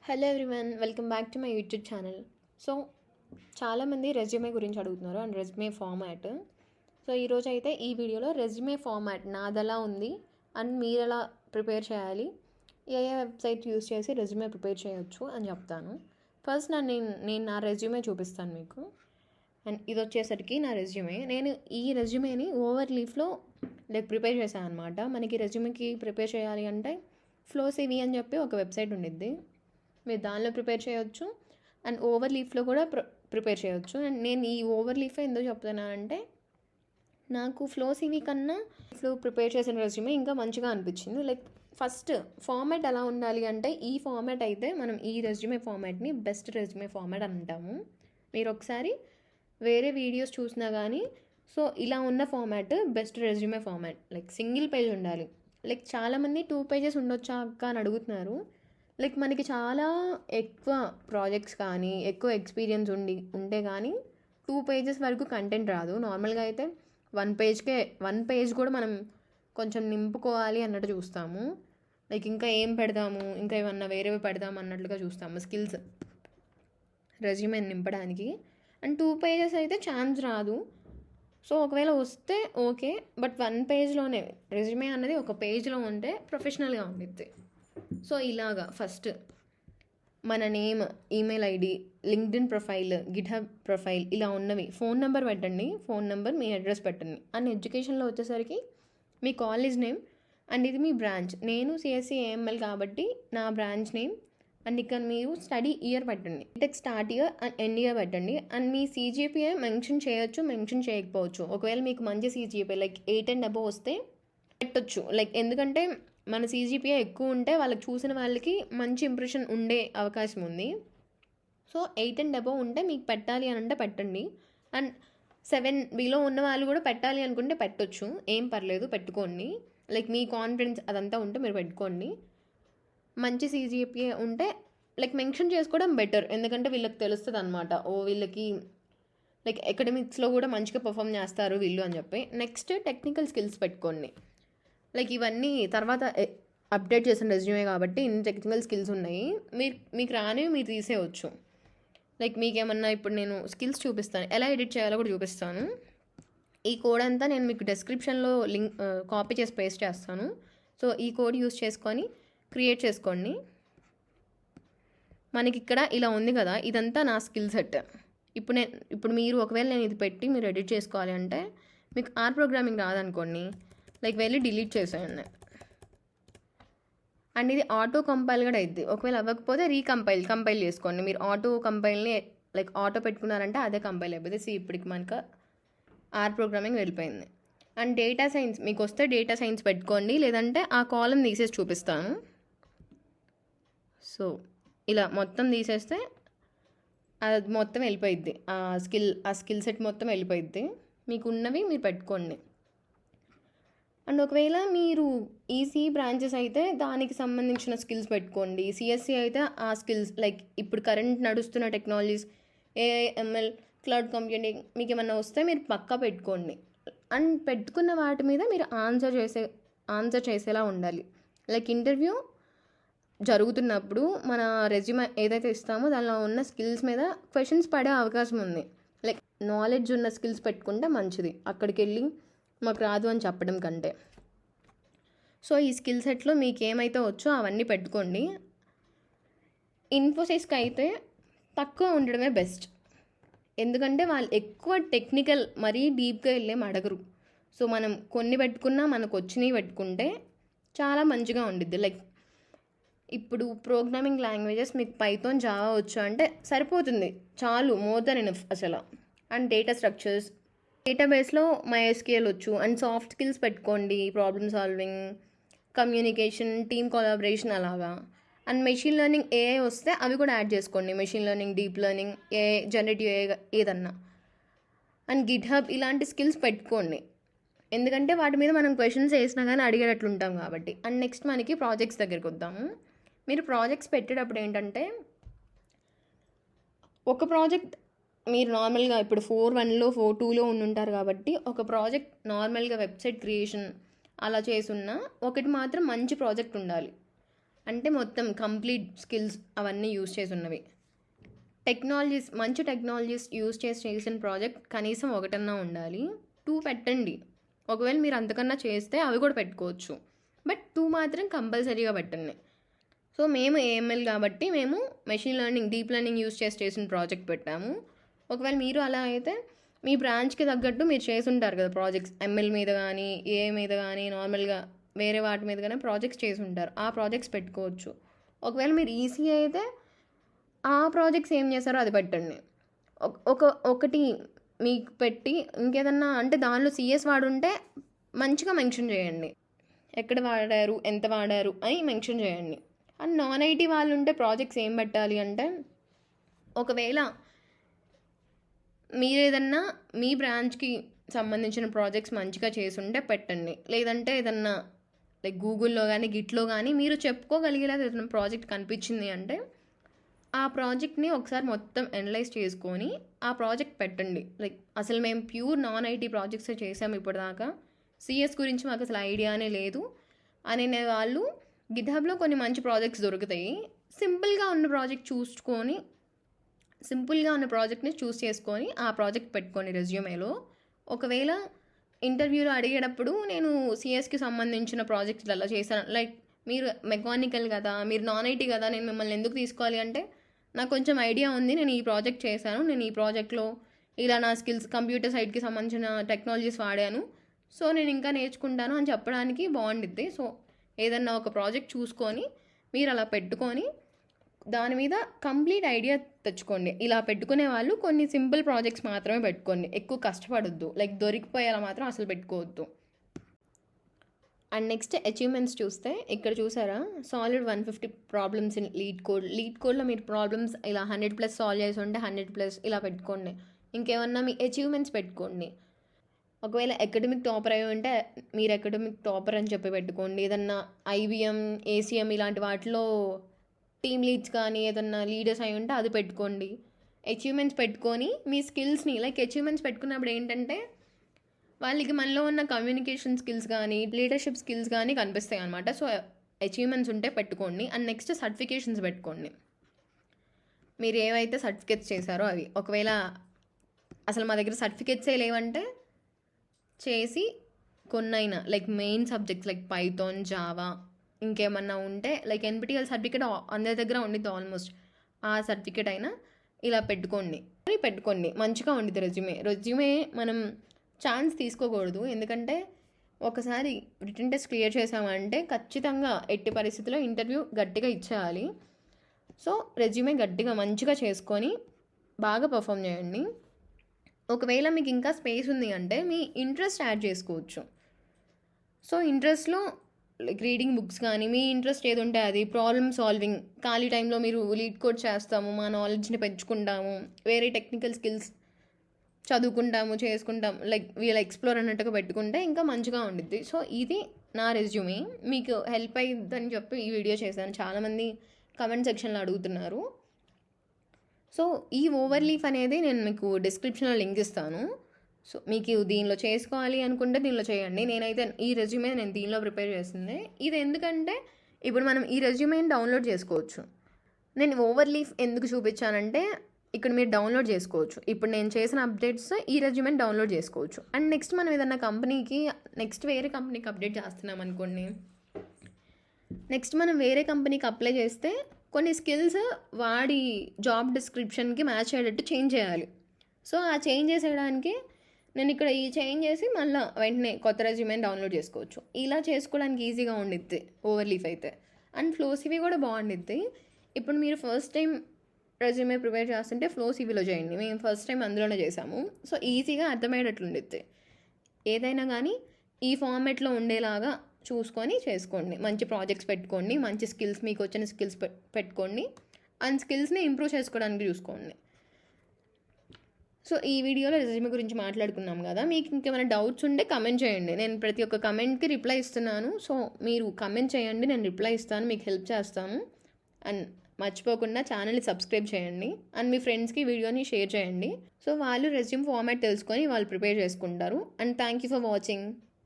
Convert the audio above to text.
Hello everyone, welcome back to my YouTube channel. So చాలామంది resume గురించి అడుగుతున్నారు and resume format. So ఈరోజు అయితే ఈ వీడియోలో రెజ్యూమే ఫార్మాట్ నాదెలా ఉంది అండ్ మీరు ఎలా ప్రిపేర్ చేయాలి, ఏ వెబ్సైట్ యూస్ చేసి రెజ్యూమే ప్రిపేర్ చేయొచ్చు అని చెప్తాను. ఫస్ట్ నేను నా రెజ్యూమే చూపిస్తాను మీకు. అండ్ ఇది వచ్చేసరికి నా రెజ్యూమే. నేను ఈ రెజ్యూమేని ఓవర్ లీఫ్లో ప్రిపేర్ చేశాను అనమాట. మనకి రెజ్యూమేకి ప్రిపేర్ చేయాలి అంటే ఫ్లో సివి అని చెప్పి ఒక వెబ్సైట్ ఉండిద్ది. మీరు దానిలో ప్రిపేర్ చేయొచ్చు అండ్ ఓవర్ లీఫ్లో కూడా ప్రిపేర్ చేయొచ్చు. అండ్ నేను ఈ ఓవర్ లీఫ్ ఎందుకు చెప్తున్నానంటే నాకు ఫ్లో సివి కన్నా ఫ్లో ప్రిపేర్ చేసిన రెజ్యూమే ఇంకా మంచిగా అనిపించింది. ఫస్ట్ ఫార్మాట్ ఎలా ఉండాలి అంటే ఈ ఫార్మాట్ అయితే మనం ఈ రెజ్యూమే ఫార్మాట్ని బెస్ట్ రెజ్యూమే ఫార్మాట్ అంటాము. మీరు ఒకసారి వేరే వీడియోస్ చూసినా కానీ సో ఇలా ఉన్న format best resume format. Single page ఉండాలి. చాలామంది 2 pages ఉండొచ్చా అక్క అని అడుగుతున్నారు. మనకి చాలా ఎక్కువ ప్రాజెక్ట్స్ కానీ ఎక్కువ ఎక్స్పీరియన్స్ ఉంటే కానీ 2 pages వరకు కంటెంట్ రాదు. నార్మల్గా అయితే 1 page కూడా మనం కొంచెం నింపుకోవాలి అన్నట్టు చూస్తాము. ఇంకా ఏం పెడదాము, ఇంకా ఏమన్నా వేరేవి పెడదాము అన్నట్లుగా చూస్తాము స్కిల్స్ రెజ్యూమే నింపడానికి. అండ్ 2 pages అయితే ఛాన్స్ రాదు. సో ఒకవేళ వస్తే ఓకే, బట్ 1 pageలోనే రెజ్యూమే అన్నది ఒక పేజ్లో ఉంటే ప్రొఫెషనల్గా ఉండిద్ది. సో ఇలాగా ఫస్ట్ మన name, email ID, LinkedIn profile, GitHub profile ఇలా ఉన్నవి, ఫోన్ నెంబర్ పెట్టండి, ఫోన్ నెంబర్, మీ అడ్రస్ పెట్టండి. అండ్ ఎడ్యుకేషన్లో వచ్చేసరికి మీ కాలేజ్ నేమ్ అండ్ ఇది మీ బ్రాంచ్. నేను సిఎస్సి ఏఎంఎల్ కాబట్టి నా బ్రాంచ్ నేమ్ అండ్ ఇక్కడ మీరు స్టడీ ఇయర్ పెట్టండి, BTech start year and end year పెట్టండి. అండ్ మీ సిజిపిఏ మెన్షన్ చేయొచ్చు, మెన్షన్ చేయకపోవచ్చు. ఒకవేళ మీకు మంచి సిజిపిఏ 8 and above వస్తే పెట్టొచ్చు. ఎందుకంటే మన సిజిపిఏ ఎక్కువ ఉంటే వాళ్ళకి చూసిన వాళ్ళకి మంచి ఇంప్రెషన్ ఉండే అవకాశం ఉంది. సో 8 and above ఉంటే మీకు పెట్టాలి అని అంటే పెట్టండి. అండ్ 7 బిలో ఉన్న వాళ్ళు కూడా పెట్టాలి అనుకుంటే పెట్టొచ్చు, ఏం పర్లేదు, పెట్టుకోండి. మీ కాన్ఫిడెన్స్ అదంతా ఉంటే మీరు పెట్టుకోండి. మంచి సిజిపిఏ ఉంటే మెన్షన్ చేసుకోవడం బెటర్, ఎందుకంటే వీళ్ళకి తెలుస్తుంది అనమాట, వీళ్ళకి అకాడమిక్స్లో కూడా మంచిగా పర్ఫామ్ చేస్తారు వీళ్ళు అని చెప్పి. నెక్స్ట్ టెక్నికల్ స్కిల్స్ పెట్టుకోండి. ఇవన్నీ తర్వాత అప్డేట్ చేసిన రెజ్యూమే కాబట్టి ఇన్ని టెక్నికల్ స్కిల్స్ ఉన్నాయి. మీకు రానివి మీరు తీసేయచ్చు. మీకేమన్నా ఇప్పుడు నేను స్కిల్స్ చూపిస్తాను, ఎలా ఎడిట్ చేయాలో కూడా చూపిస్తాను. ఈ కోడ్ అంతా నేను మీకు డిస్క్రిప్షన్లో లింక్ కాపీ చేసి పేస్ట్ చేస్తాను. సో ఈ కోడ్ యూస్ చేసుకొని క్రియేట్ చేసుకోండి. మనకి ఇక్కడ ఇలా ఉంది కదా, ఇదంతా నా స్కిల్ సెట్. ఇప్పుడు మీరు ఒకవేళ నేను ఇది పెట్టి మీరు ఎడిట్ చేసుకోవాలి అంటే మీకు ఆర్ ప్రోగ్రామింగ్ రాదనుకోండి, వెళ్ళి డిలీట్ చేసేయండి. అండ్ ఇది ఆటో కంపైల్ కూడా అవుద్ది. ఒకవేళ అవ్వకపోతే కంపైల్ చేసుకోండి. మీరు ఆటో కంపైల్ని ఆటో పెట్టుకున్నారంటే అదే కంపైల్ అయిపోతుంది. ఇప్పటికి మనకు ఆర్ ప్రోగ్రామింగ్ వెళ్ళిపోయింది. అండ్ డేటా సైన్స్ మీకు వస్తే డేటా సైన్స్ పెట్టుకోండి, లేదంటే ఆ కాలం తీసేసి చూపిస్తాను. సో ఇలా మొత్తం తీసేస్తే అది మొత్తం వెళ్ళిపోయిద్ది, ఆ స్కిల్ సెట్ మొత్తం వెళ్ళిపోయిద్ది. మీకు ఉన్నవి మీరు పెట్టుకోండి. అండ్ ఒకవేళ మీరు ఈసీ బ్రాంచెస్ అయితే దానికి సంబంధించిన స్కిల్స్ పెట్టుకోండి. సిఎస్సి అయితే ఆ స్కిల్స్ ఇప్పుడు కరెంట్ నడుస్తున్న technologies, AI, ML, cloud computing మీకు ఏమన్నా వస్తే మీరు పక్కా పెట్టుకోండి. అండ్ పెట్టుకున్న వాటి మీద మీరు ఆన్సర్ చేసేలా ఉండాలి. ఇంటర్వ్యూ జరుగుతున్నప్పుడు మన రెజ్యూమే ఏదైతే ఇస్తామో దానిలో ఉన్న స్కిల్స్ మీద క్వశ్చన్స్ పడే అవకాశం ఉంది. నాలెడ్జ్ ఉన్న స్కిల్స్ పెట్టుకుంటే మంచిది, అక్కడికి వెళ్ళి మాకు రాదు అని చెప్పడం కంటే. సో ఈ స్కిల్ సెట్లో మీకు ఏమైతే వచ్చో అవన్నీ పెట్టుకోండి. ఇన్ఫోసిస్కి అయితే తక్కువ ఉండడమే బెస్ట్, ఎందుకంటే వాళ్ళు ఎక్కువ టెక్నికల్ మరీ డీప్గా వెళ్ళేం అడగరు. సో మనం కొన్ని పెట్టుకున్నా మనకు వచ్చినవి పెట్టుకుంటే చాలా మంచిగా ఉండిద్ది. ఇప్పుడు ప్రోగ్రామింగ్ లాంగ్వేజెస్ మీకు పైథాన్, జావా వచ్చు అంటే సరిపోతుంది, చాలు, మోర్ దెన్ ఎనఫ్ అసలు. అండ్ డేటా స్ట్రక్చర్స్, డేటాబేస్లో MySQL వచ్చు. అండ్ సాఫ్ట్ స్కిల్స్ పెట్టుకోండి, problem solving, communication, team collaboration అలాగా. అండ్ మెషిన్ లెర్నింగ్, ఏఐ వస్తే అవి కూడా యాడ్ చేసుకోండి. Machine learning, deep learning, AI, generative AI ఏదన్నా. అండ్ గిట్హబ్ ఇలాంటి స్కిల్స్ పెట్టుకోండి, ఎందుకంటే వాటి మీద మనం క్వశ్చన్స్ వేసినా కానీ అడిగేటట్లు ఉంటాం కాబట్టి. అండ్ నెక్స్ట్ మనకి ప్రాజెక్ట్స్ దగ్గరికి వద్దాము. మీరు ప్రాజెక్ట్స్ పెట్టేటప్పుడు ఏంటంటే ఒక ప్రాజెక్ట్ మీరు నార్మల్గా ఇప్పుడు 4.1లో 4.2లో ఉండుంటారు కాబట్టి ఒక ప్రాజెక్ట్ నార్మల్గా వెబ్సైట్ క్రియేషన్ అలా చేసున్నా ఒకటి మాత్రం మంచి ప్రాజెక్ట్ ఉండాలి. అంటే మొత్తం కంప్లీట్ స్కిల్స్ అవన్నీ యూజ్ చేసి ఉన్నవి. మంచి టెక్నాలజీస్ యూజ్ చేసి చేసిన ప్రాజెక్ట్ కనీసం ఒకటన్నా ఉండాలి. 2 పెట్టండి. ఒకవేళ మీరు అంతకన్నా చేస్తే అవి కూడా పెట్టుకోవచ్చు. బట్ 2 మాత్రం కంపల్సరీగా పెట్టండి. సో మేము ఏఎంఎల్ కాబట్టి మేము machine learning, deep learning use చేసి చేసిన ప్రాజెక్ట్ పెట్టాము. ఒకవేళ మీరు అలా అయితే మీ బ్రాంచ్కి తగ్గట్టు మీరు చేసి ఉంటారు కదా ప్రాజెక్ట్స్, ఎంఎల్ మీద కానీ, ఏఐ మీద కానీ, నార్మల్గా వేరే వాటి మీద కానీ ప్రాజెక్ట్స్ చేసి ఉంటారు. ఆ ప్రాజెక్ట్స్ పెట్టుకోవచ్చు. ఒకవేళ మీరు ఈసీ అయితే ఆ ప్రాజెక్ట్స్ ఏం చేస్తారో అది పెట్టండి. ఒకటి మీకు పెట్టి ఇంకేదన్నా అంటే దానిలో సిఎస్ వాడుంటే మంచిగా మెన్షన్ చేయండి. ఎక్కడ వాడారు, ఎంత వాడారు అని మెన్షన్ చేయండి. అండ్ నాన్ ఐటీ వాళ్ళు ఉంటే ప్రాజెక్ట్స్ ఏం పెట్టాలి అంటే, ఒకవేళ మీరేదన్నా మీ బ్రాంచ్కి సంబంధించిన ప్రాజెక్ట్స్ మంచిగా చేసుంటే పెట్టండి. లేదంటే ఏదన్నా లైక్ గూగుల్లో కానీ, గిట్లో కానీ మీరు చెప్పుకోగలిగేలా ఏదైనా ప్రాజెక్ట్ కనిపించింది అంటే ఆ ప్రాజెక్ట్ని ఒకసారి మొత్తం అనలైజ్ చేసుకొని ఆ ప్రాజెక్ట్ పెట్టండి. లైక్ అసలు మేము ప్యూర్ నాన్ ఐటీ ప్రాజెక్ట్స్ చేసాము ఇప్పటిదాకా, సిఎస్ గురించి మాకు అసలు ఐడియానే లేదు అనే వాళ్ళు గిట్హబ్లో కొన్ని మంచి ప్రాజెక్ట్స్ దొరుకుతాయి. సింపుల్గా ఉన్న ప్రాజెక్ట్ని చూస్ చేసుకొని ఆ ప్రాజెక్ట్ పెట్టుకోండి రెజ్యూమేలో. ఒకవేళ ఇంటర్వ్యూలో అడిగేటప్పుడు నేను సిఎస్కి సంబంధించిన ప్రాజెక్ట్స్ అలా చేశాను, లైక్ మీరు మెకానికల్ కదా, మీరు నాన్ ఐటీ కదా, నేను మిమ్మల్ని ఎందుకు తీసుకోవాలి అంటే నాకు కొంచెం ఐడియా ఉంది, నేను ఈ ప్రాజెక్ట్ చేశాను, నేను ఈ ప్రాజెక్ట్లో ఇలా నా స్కిల్స్ కంప్యూటర్ సైడ్కి సంబంధించిన టెక్నాలజీస్ వాడాను, సో నేను ఇంకా నేర్చుకుంటాను అని చెప్పడానికి బాగుండిద్ది. సో ఏదన్నా ఒక ప్రాజెక్ట్ చూసుకొని మీరు అలా పెట్టుకొని దాని మీద కంప్లీట్ ఐడియా తెచ్చుకోండి. ఇలా పెట్టుకునే వాళ్ళు కొన్ని సింపుల్ ప్రాజెక్ట్స్ మాత్రమే పెట్టుకోండి, ఎక్కువ కష్టపడొద్దు. లైక్ దొరికిపోయేలా మాత్రం అసలు పెట్టుకోవద్దు. అండ్ నెక్స్ట్ అచీవ్మెంట్స్ చూస్తే ఇక్కడ చూసారా, సాలిడ్ 150 ప్రాబ్లమ్స్ ఇన్ లీడ్ కోడ్లో మీరు ప్రాబ్లమ్స్ ఇలా 100+ సాల్వ్ చేసి ఉంటే 100+ ఇలా పెట్టుకోండి. ఇంకేమన్నా మీ అచీవ్మెంట్స్ పెట్టుకోండి. ఒకవేళ అకాడమిక్ టాపర్ అయి ఉంటే మీరు అకాడమిక్ టాపర్ అని చెప్పి పెట్టుకోండి. ఏదన్నా ఐబిఎం, ఏసీఎం ఇలాంటి వాటిలో టీమ్ లీడ్స్ కానీ ఏదన్నా లీడర్స్ అయి ఉంటే అది పెట్టుకోండి. అచీవ్మెంట్స్ పెట్టుకొని మీ స్కిల్స్ని, లైక్ అచీవ్మెంట్స్ పెట్టుకున్నప్పుడు ఏంటంటే వాళ్ళకి మనలో ఉన్న కమ్యూనికేషన్ స్కిల్స్ కానీ, లీడర్షిప్ స్కిల్స్ కానీ కనిపిస్తాయి అనమాట. సో అచీవ్మెంట్స్ ఉంటే పెట్టుకోండి. అండ్ నెక్స్ట్ సర్టిఫికేషన్స్ పెట్టుకోండి. మీరు ఏవైతే సర్టిఫికేట్స్ చేశారో అవి. ఒకవేళ అసలు మా దగ్గర సర్టిఫికేట్సే లేవంటే చేసి కొన్నైనా like main subjects like Python, Java ఇంకేమన్నా ఉంటే లైక్ ఎన్పిటిఎల్ సర్టిఫికేట్ అందరి దగ్గర ఉండిద్ది ఆల్మోస్ట్, ఆ సర్టిఫికేట్ అయినా ఇలా పెట్టుకోండి మంచిగా ఉండిద్ది రెజ్యూమే. మనం ఛాన్స్ తీసుకోకూడదు, ఎందుకంటే ఒకసారి రిటన్ టెస్ట్ క్లియర్ చేసామంటే ఖచ్చితంగా ఎట్టి పరిస్థితుల్లో ఇంటర్వ్యూ గట్టిగా ఇచ్చేయాలి. సో రెజ్యూమే గట్టిగా మంచిగా చేసుకొని బాగా పర్ఫామ్ చేయండి. ఒకవేళ మీకు ఇంకా స్పేస్ ఉంది అంటే మీ ఇంట్రెస్ట్ యాడ్ చేసుకోవచ్చు. సో ఇంట్రెస్ట్లో లైక్ రీడింగ్ బుక్స్ కానీ, మీ ఇంట్రెస్ట్ ఏది ఉంటే అది, ప్రాబ్లమ్ సాల్వింగ్, ఖాళీ టైంలో మీరు లీడ్ కోడ్ చేస్తాము, మా నాలెడ్జ్ని పెంచుకుంటాము, వేరే టెక్నికల్ స్కిల్స్ చదువుకుంటాము, చేసుకుంటాము, లైక్ వీళ్ళ ఎక్స్ప్లోర్ అన్నట్టుగా పెట్టుకుంటే ఇంకా మంచిగా ఉండిద్ది. సో ఇది నా రెజ్యూమే, మీకు హెల్ప్ అయ్యిద్దని చెప్పి ఈ వీడియో చేశాను. చాలామంది కమెంట్ సెక్షన్లో అడుగుతున్నారు. సో ఈ ఓవర్లీఫ్ అనేది నేను మీకు డిస్క్రిప్షన్లో లింక్ ఇస్తాను. సో మీకు దీనిలో చేసుకోవాలి అనుకుంటే దీనిలో చేయండి. నేనైతే ఈ రెజ్యూమే నేను దీనిలో ప్రిపేర్ చేసింది. ఇది ఎందుకంటే ఇప్పుడు మనం ఈ రెజ్యూమేని డౌన్లోడ్ చేసుకోవచ్చు. నేను ఓవర్లీఫ్ ఎందుకు చూపించానంటే ఇక్కడ మీరు డౌన్లోడ్ చేసుకోవచ్చు. ఇప్పుడు నేను చేసిన అప్డేట్స్ ఈ రెజ్యూమేని డౌన్లోడ్ చేసుకోవచ్చు. అండ్ నెక్స్ట్ మనం ఏదన్నా కంపెనీకి వేరే కంపెనీకి అప్డేట్ చేస్తున్నాం అనుకోండి, నెక్స్ట్ మనం వేరే కంపెనీకి అప్లై చేస్తే కొన్ని స్కిల్స్ వాడి జాబ్ డిస్క్రిప్షన్కి మ్యాచ్ అయ్యేటట్టు చేంజ్ చేయాలి. సో ఆ చేంజ్ చేసేయడానికి నేను ఇక్కడ ఈ చేంజ్ చేసి మళ్ళీ వెంటనే కొత్త రెజ్యూమేని డౌన్లోడ్ చేసుకోవచ్చు. ఇలా చేసుకోవడానికి ఈజీగా ఉండిద్ది ఓవర్లీఫ్ అయితే. అండ్ ఫ్లో సివి కూడా బాగుండిద్ది. ఇప్పుడు మీరు ఫస్ట్ టైం రెజ్యూమే ప్రిపేర్ చేస్తుంటే ఫ్లో సివిలో చేయండి. మేము ఫస్ట్ టైం అందులోనే చేసాము. సో ఈజీగా అర్థమయ్యేటట్లు ఉండిద్ది. ఏదైనా కానీ ఈ ఫార్మాట్లో ఉండేలాగా చూసుకొని చేసుకోండి. మంచి ప్రాజెక్ట్స్ పెట్టుకోండి, మంచి స్కిల్స్, మీకు వచ్చిన స్కిల్స్ పెట్టుకోండి, అండ్ స్కిల్స్ని ఇంప్రూవ్ చేసుకోవడానికి చూసుకోండి. సో ఈ వీడియోలో రెజ్యూమే గురించి మాట్లాడుకున్నాం కదా, మీకు ఇంకేమైనా డౌట్స్ ఉంటే కమెంట్ చేయండి. నేను ప్రతి ఒక్క కమెంట్కి రిప్లై ఇస్తున్నాను. సో మీరు కమెంట్ చేయండి, నేను రిప్లై ఇస్తాను, మీకు హెల్ప్ చేస్తాను. అండ్ మర్చిపోకుండా ఛానల్ని సబ్స్క్రైబ్ చేయండి. అండ్ మీ ఫ్రెండ్స్కి వీడియోని షేర్ చేయండి. సో వాళ్ళు రెజ్యూమ్ ఫార్మాట్ తెలుసుకొని వాళ్ళు ప్రిపేర్ చేసుకుంటారు. And thank you for watching.